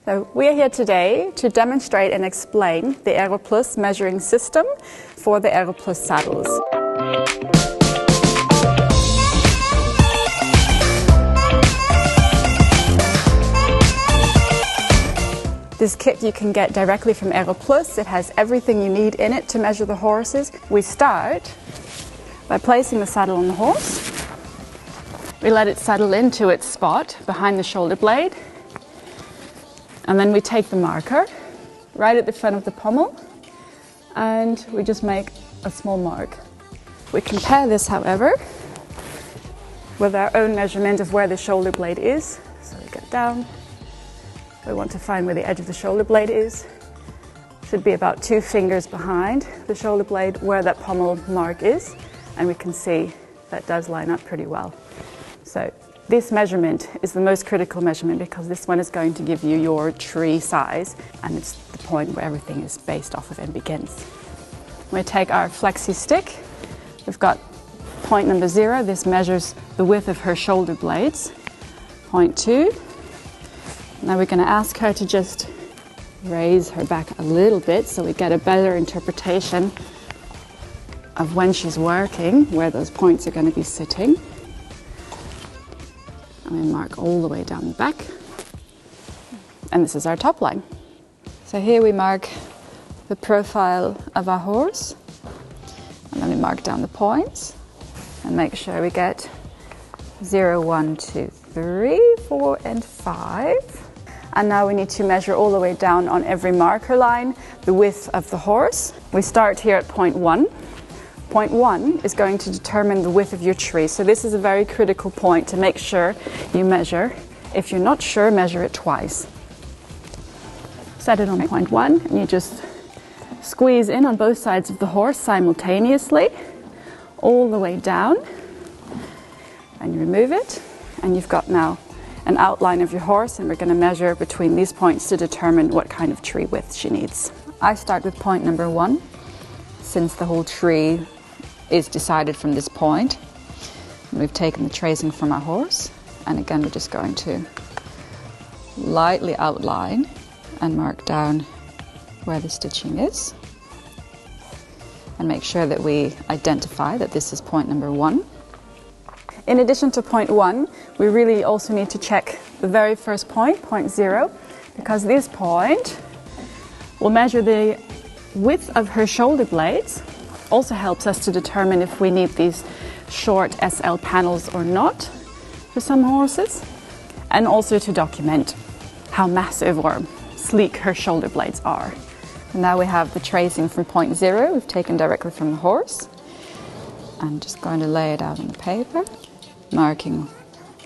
So we are here today to demonstrate and explain the Erreplus measuring system for the Erreplus saddles. This kit you can get directly from Erreplus. It has everything you need in it to measure the horses. We start by placing the saddle on the horse. We let it settle into its spot behind the shoulder blade. And then we take the marker right at the front of the pommel and we just make a small mark. We compare this, however, with our own measurement of where the shoulder blade is. So we get down. We want to find where the edge of the shoulder blade is. Should be about 2 fingers behind the shoulder blade where that pommel mark is. And we can see that does line up pretty well. So this measurement is the most critical measurement because this one is going to give you your tree size, and it's the point where everything is based off of and begins. We take our flexi stick. We've got point number 0. This measures the width of her shoulder blades. Point 2. Now we're going to ask her to just raise her back a little bit so we get a better interpretation of when she's working, where those points are going to be sitting. And we mark all the way down the back. And this is our top line. So here we mark the profile of our horse. And then we mark down the points and make sure we get 0, 1, 2, 3, 4, and 5. And now we need to measure all the way down on every marker line the width of the horse. We start here at point 1. Point 1 is going to determine the width of your tree. So this is a very critical point to make sure you measure. If you're not sure, measure it twice. Set it on point 1 and you just squeeze in on both sides of the horse simultaneously, all the way down. And you remove it and you've got now an outline of your horse, and we're going to measure between these points to determine what kind of tree width she needs. I start with point number 1, since the whole tree is decided from this point. We've taken the tracing from our horse, and again we're just going to lightly outline and mark down where the stitching is, and make sure that we identify that this is point number 1. In addition to point 1, we really also need to check the very first point, point 0, because this point will measure the width of her shoulder blades. Also helps us to determine if we need these short SL panels or not for some horses, and also to document how massive or sleek her shoulder blades are. And now we have the tracing from point 0 we've taken directly from the horse. I'm just going to lay it out on the paper, marking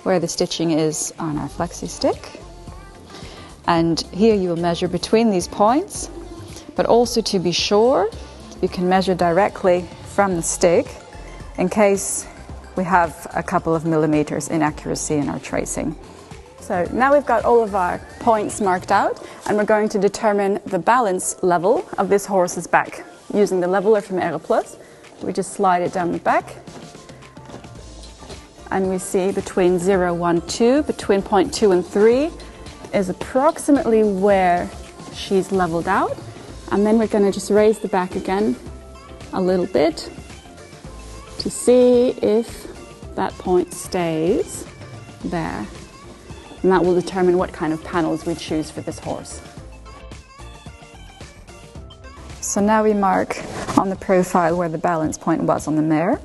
where the stitching is on our flexi stick. And here you will measure between these points, but also to be sure you can measure directly from the stick in case we have a couple of millimeters inaccuracy in our tracing. So now we've got all of our points marked out, and we're going to determine the balance level of this horse's back using the leveler from Erreplus. We just slide it down the back and we see between 0, 1, 2, between point 2 and 3 is approximately where she's leveled out. And then we're going to just raise the back again a little bit to see if that point stays there. And that will determine what kind of panels we choose for this horse. So now we mark on the profile where the balance point was on the mare.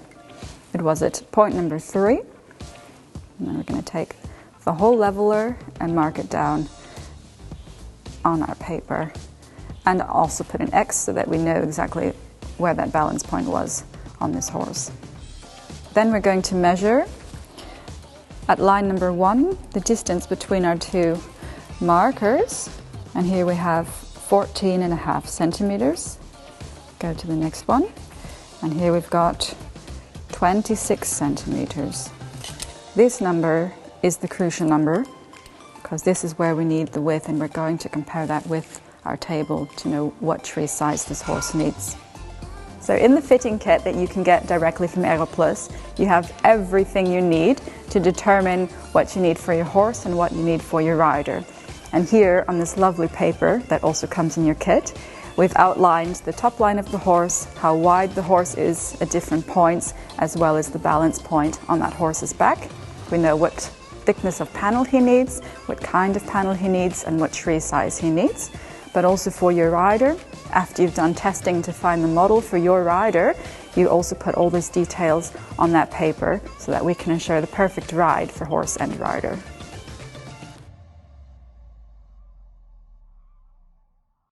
It was at point number 3. And then we're going to take the whole leveler and mark it down on our paper, and also put an X so that we know exactly where that balance point was on this horse. Then we're going to measure at line number 1 the distance between our 2 markers, and here we have 14.5 centimeters. Go to the next one, and here we've got 26 centimeters. This number is the crucial number because this is where we need the width, and we're going to compare that with our table to know what tree size this horse needs. So in the fitting kit that you can get directly from Erreplus, you have everything you need to determine what you need for your horse and what you need for your rider. And here on this lovely paper that also comes in your kit, we've outlined the top line of the horse, how wide the horse is at different points, as well as the balance point on that horse's back. We know what thickness of panel he needs, what kind of panel he needs, and what tree size he needs. But also for your rider, after you've done testing to find the model for your rider, you also put all these details on that paper so that we can ensure the perfect ride for horse and rider.